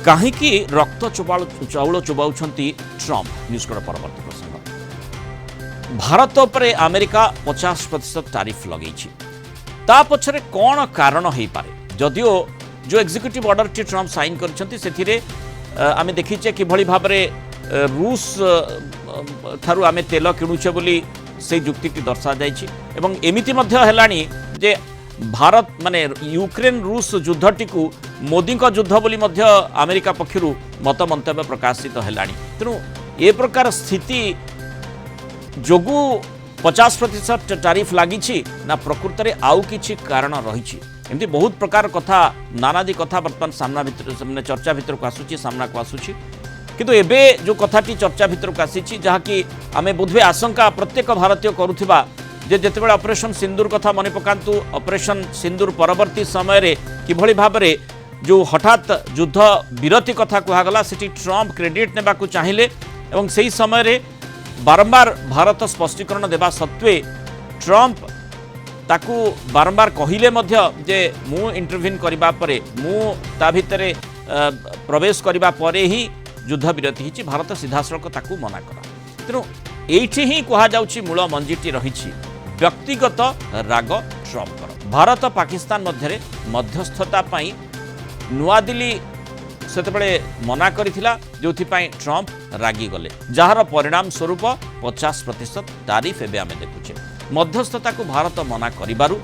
କାହିଁକି ରକ୍ତ ଚାଉଳ ଚୋବାଉଛନ୍ତି ଟ୍ରମ୍ପ ନ୍ୟୁଜ୍ର ପରବର୍ତ୍ତୀ ପ୍ରସଙ୍ଗ। ଭାରତ ଉପରେ ଆମେରିକା 50% ଟାରିଫ ଲଗେଇଛି। ତା ପଛରେ କ'ଣ କାରଣ ହେଇପାରେ? ଯଦିଓ जो एक्जिक्यूटिव ऑर्डर टी ट्रम्प साइन करथिरे आमे देखिचे किभଳି भाबरे रूस थारु आमे तेल किणुचे बोली से युक्ति दर्शा जाइछि एवं एमिति मध्य हेलानी जे भारत माने यूक्रेन रूस युद्धटी को मोदी का युद्ध बोली मध्य अमेरिका पक्षरु मत मंतव्य प्रकाशित हेलानी। तेणु ए प्रकार स्थिति जोगु 50% टारिफ लागिछि ना प्रकृत रे आउ किछि कारण रहिछि। एमती बहुत प्रकार कथा नानादी कथा वर्तमान सामना भीतर चर्चा भीतर को आसुची सामना को आसुची किंतु एबे जो कथाटी चर्चा भीतर को आसीची जहाँकि आमे बोधवे आशंका प्रत्येक भारतीय करुथिबा जे जेतेबेले ऑपरेशन सिंदूर कथा मने पकांतु ऑपरेशन सिंदूर परवर्ती समय रे किभଳି भाबरे जो हठात युद्ध विरति कथा कुहागला सेठी ट्रम्प क्रेडिट नेबा को चाहिले एवं सेही समय रे बारंबार भारत स्पष्टीकरण देबा सत्वे ट्रम्प ताकू बारंबार कहिले मध्य जे मु इंटरव्यून करिबा परे मु ता भितरे प्रवेश करिबा परे ही युद्ध विरति हिची भारत सीधासळक ताकू मना करा। तेणु एठी ही कहा जाउची मूल मंजिटी रहिछि व्यक्तिगत राग ट्रम्पकर। भारत पाकिस्तान मध्यरे मध्यस्थता पाई नुआ दिल्ली सेतेबेले मना करिथिला जोथिपाई ट्रम्प रागी गले जहार परिणाम स्वरूप 50% टारिफ एबे आमे देखुछे। मध्यस्थता को भारत मना करिबारु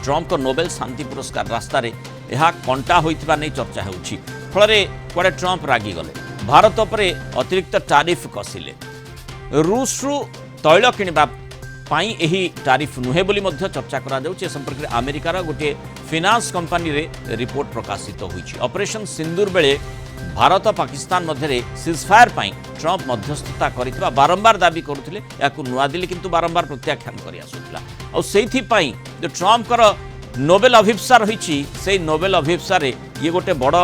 ट्रम्प को नोबेल शांति पुरस्कार रास्ता रे यह कंटा होइथिबा नै चर्चा हेउछि। फलरे कुआडे ट्रम्प रागी गले भारत उपरे अतिरिक्त टारिफ कसिले रूसरु तैल किनिबा पाई एही टारिफ नुहे बोली मध्य चर्चा करा जाउछि। ए संपर्क रे अमेरिकार गोटे फाइनान्स कंपनी रे रिपोर्ट प्रकाशित होइछि। ऑपरेशन सिंदूर बेले भारत पाकिस्तान मध्य सीजफायर पाई ट्रम्प मध्यस्थता करिथिबा बारंबार दाबी करुथिले याकु नुआ दिल्ली किंतु बारंबार प्रत्याख्यान करि आसुथिला। आ सेहि पाई जो ट्रम्प कर नोबेल अभिप्सा रहिछि से नोबेल अभिप्सा रे ये गोटे बड़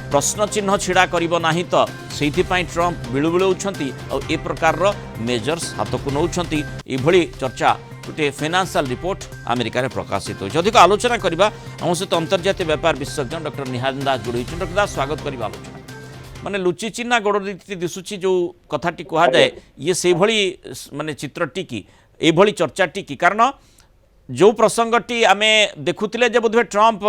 प्रश्न चिन्ह छिड़ा करिबो नाही तो सेहि पाई ट्रम्प बिळुबिळौछंती आ ए प्रकार रो मेजर्स हाथकु नौछंती एभली चर्चा गोटे फाइनान्शियल रिपोर्ट अमेरिका रे प्रकाशित होइछि। अधिक आलोचना करिबा हम सहित अंतर्जातीय व्यापार विशेषज्ञ डॉक्टर निहाल दास जोड़ी डॉक्टर दास स्वागत करिबा आलोचना माने लुचि चिन्ना गोड़ दिशुची जो कथाटी कहा जाए ये से भली माने चित्रटी की एभली चर्चाटी की कारण जो प्रसंगटी आमे देखुतिले जे बोधवे ट्रम्प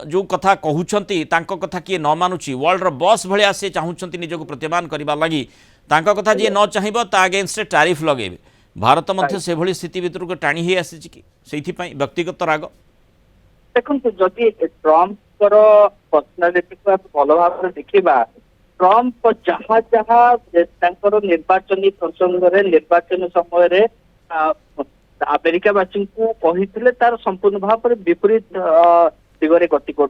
जो कथा कहउछंती तांको कथा किए न मानुची वर्ल्ड रो बॉस भलिया से चाहुछंती निजको प्रतिमान करिबा लागि तांको कथा जे न चाहिबो ता अगेंस्ट टारिफ लगेबे भारत मध्य से भली स्थिति भितर को टाणी ही आसी कि सेहि पई व्यक्तिगत राग देखो जदि ट्रम्प पर्सनालीटी को भल भाव देखा ट्रम्प जहाँ जहाँ निर्वाचन प्रसंग निर्वाचन समय अमेरिकावासी को कही तार संपूर्ण भाव में विपरीत दिगरे गति कर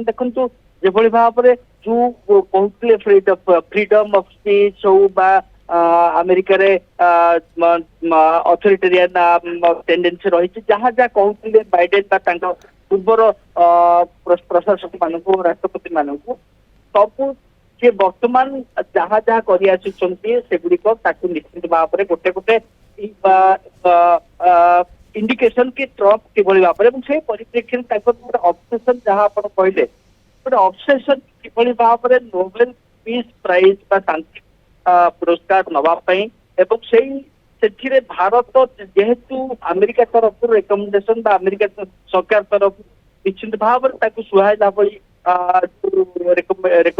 देखु जो भाव में जो कहते फ्रीडम ऑफ स्पीच हो अमेरिका अथॉरिटेरियन टेंडेंसी रही जहाँ जहाँ कहते बाइडेन पूर्वर प्रशासक मान राष्ट्रपति मान सब सी बर्तमान जहाँ जहाँ करगुड़िक निश्चित भाव में गोटे गोटे इंडिकेशन कि ट्रम्प किभली भाव में से परिप्रेक्षी गोटे ऑब्सेशन जहाँ आप कहले गोटे ऑब्सेशन किभली भाव में नोबेल पीस प्राइज शांति पुरस्कार नवाई एवं से भारत जेहेतु अमेरिका तरफ रेकमेंडेशन अमेरिका सरकार तरफ निश्चित भाव में सुहायला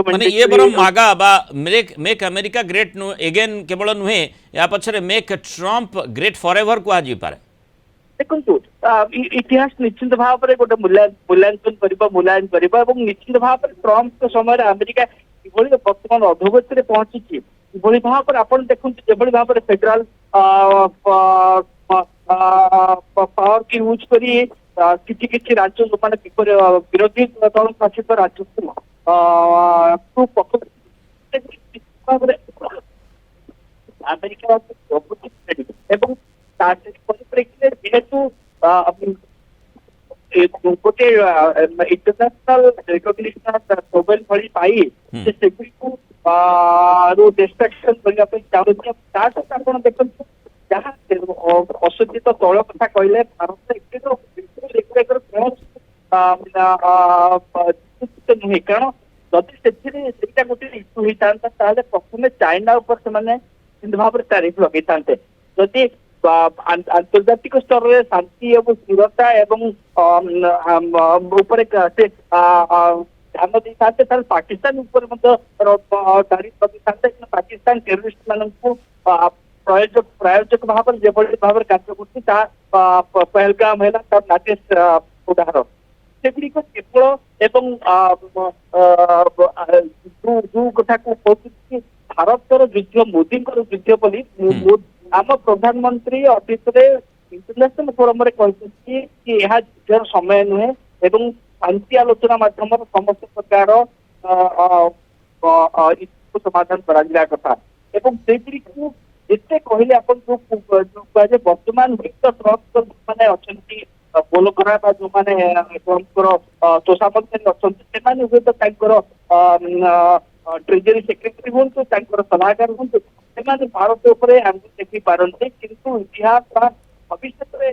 माने ये बरम मागा बा मेक अमेरिका ग्रेट अगेन केवल नुहे या पछरे मेक ट्रम्प ग्रेट फॉरएवर को आजि पारे देखु इतिहास निश्चित भाव में गोटे मूल्यांकन करिबा एवं निश्चित भाव में ट्रम्प समय अमेरिका किभली वर्तमान अधोगति पहुंची किभली भाव में आप देखते जो भाव में फेडराल पावर की यूज करी किसी किसी राज्य माने विरोधी दल शासित राज्य अमेरिका परिप्रेक्षी जेहेतु गोटे इंटरनेशनल रिकग्निशन नोबेल भली पाई से डिस्ट्रैक्शन करने चाहूँ आप देखते जहाँ असज्जित तौल कथा कहले भारत नुहे कारण ଯଦି ସେଇଟା ଗୋଟେ ଇସ୍ୟୁ ହେଇଥାନ୍ତା ତାହେଲେ ପ୍ରଥମେ ଚାଇନା ଉପରେ ସେମାନେ ନିଶ୍ଚିତ ଭାବରେ ଟାରିଫ ଲଗେଇଥାନ୍ତେ। ଯଦି ଆନ୍ତର୍ଜାତିକ ସ୍ତରରେ ଶାନ୍ତି ଏବଂ ସ୍ଥିରତା ଏବଂ ଉପରେ ସେ ଧ୍ୟାନ ଦେଇଥାନ୍ତେ ତାହେଲେ ପାକିସ୍ତାନ ଉପରେ ମଧ୍ୟ ଟାରିଫ ଲଗେଇଥାନ୍ତେ। ପାକିସ୍ତାନ ଟେରୋରିଷ୍ଟ ମାନଙ୍କୁ ପ୍ରାୟୋଜକ ଭାବରେ ଯେଭଳି ଭାବରେ କାର୍ଯ୍ୟ କରୁଛି ତାହା ପହଲଗାମ ହେଲା ତାର ଲାଟେଷ୍ଟ ଉଦାହରଣ। ସେଗୁଡିକ କେବଳ ଏବଂ ଯୋଉ କଥାକୁ କହୁଛନ୍ତି ଭାରତର ଯୁଦ୍ଧ ମୋଦିଙ୍କର ଯୁଦ୍ଧ ବୋଲି ଆମ ପ୍ରଧାନମନ୍ତ୍ରୀ ଅତୀତରେ ଇଣ୍ଟରନ୍ୟାସନାଲ ଫୋରମରେ କହିଛନ୍ତି କି ଏହା ଯୁଦ୍ଧର ସମୟ ନୁହେଁ ଏବଂ ଶାନ୍ତି ଆଲୋଚନା ମାଧ୍ୟମରେ ସମସ୍ତ ପ୍ରକାର ସମାଧାନ କରାଯିବା କଥା। ଏବଂ ସେଗୁଡ଼ିକୁ ଯେତେ କହିଲେ ଆପଣ ଯୋଉ କୁହାଯାଏ ବର୍ତ୍ତମାନ ଟ୍ରମ୍ପ ମାନେ ଅଛନ୍ତି ବୋଲକରା ବା ଯୋଉମାନେ ଟ୍ରମ୍ପଙ୍କର ତୋଷାମତରେ ଅଛନ୍ତି ସେମାନେ ହୁଏତ ତାଙ୍କର ଟ୍ରେଜେରୀ ସେକ୍ରେଟାରୀ ହୁଅନ୍ତୁ ତାଙ୍କର ସଲାହକାର ହୁଅନ୍ତୁ ସେମାନେ ଭାରତ ଉପରେ ଆଙ୍ଗୁଳି ଦେଖି ପାରନ୍ତି କିନ୍ତୁ ଇତିହାସ ବା ଭବିଷ୍ୟତରେ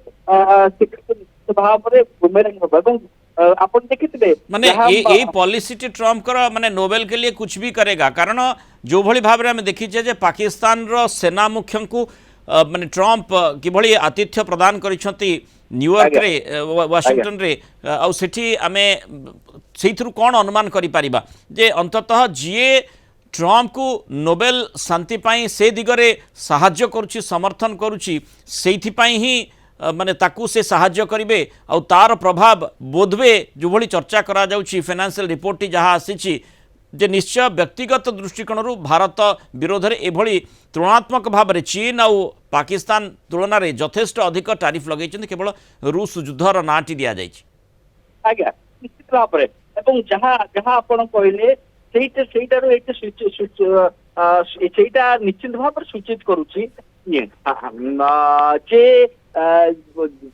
ନିଶ୍ଚିତ ଭାବରେ ବୁମେରାଙ୍ଗ ହେବ। ଏବଂ ଆପଣ ଦେଖିଥିବେ माने यही पॉलिसी ट्रम्प माने नोबेल के लिए कुछ भी करेगा कारण जो भली भाव में देखीचे जे पाकिस्तान रो सेना मुख्य को माने ट्रम्प किभली आतिथ्य प्रदान करिसंती न्यूयॉर्क रे वाशिंगटन रे आ सेठी आमे सेइथरु कोन अनुमान करि परिबा जे अंततः जीए ट्रम्प को नोबेल शांति पाई से दिगरे साहाय्य करुछि समर्थन करुछि सेइथिपाई ही माने ताकू से साहाय्य करिवे आ तार प्रभाव बोधवे जो भली चर्चा करा जाउछि फाइनेंशियल रिपोर्ट जहाँ आसी जे निश्चय व्यक्तिगत दृष्टिकोण भारत विरोध में एभली तुलनात्मक भाव में चीन आउ पाकिस्तान तुलन में यथेष्ट अधिक टारिफ लगे केवल रूस युद्धर नाटी दि जाइए। आज्ञा निश्चित भाव में एवं जहाँ जहाँ आपण कहले ସେଇଟା ନିଶ୍ଚିତ ଭାବରେ ସୂଚିତ କରୁଛି ଯେ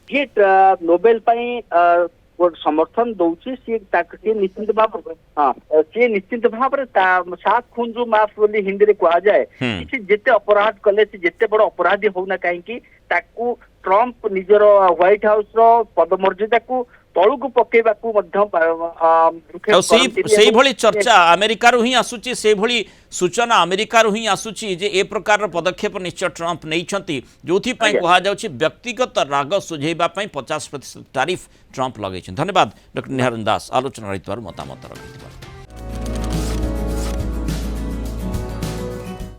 ଯିଏ ନୋବେଲ ପାଇଁ ସମର୍ଥନ ଦଉଛି ସିଏ ନିଶ୍ଚିତ ଭାବରେ ସିଏ ନିଶ୍ଚିତ ଭାବରେ ସାତ ଖୁନ ଯୋଉ ମାସ ବୋଲି ହିନ୍ଦୀରେ କୁହାଯାଏ କିଛି ଯେତେ ଅପରାଧ କଲେ ସେ ଯେତେ ବଡ ଅପରାଧୀ ହଉନା କାହିଁକି ତାକୁ ଟ୍ରମ୍ପ ନିଜର ହ୍ୱାଇଟ୍ ହାଉସ ର ପଦମର୍ଯ୍ୟାଦାକୁ तलू पकेबा चर्चा अमेरिकार ही आसूची से भली सूचना अमेरिकार ही आसूची जे ए प्रकार पदक्षेप निश्चय ट्रम्प नहीं जो कहुच्छी व्यक्तिगत राग सुझेबा 50% टारिफ ट्रम्प लगे। धन्यवाद डॉक्टर निहारन दास आलोचना मतामत रखिथिबार।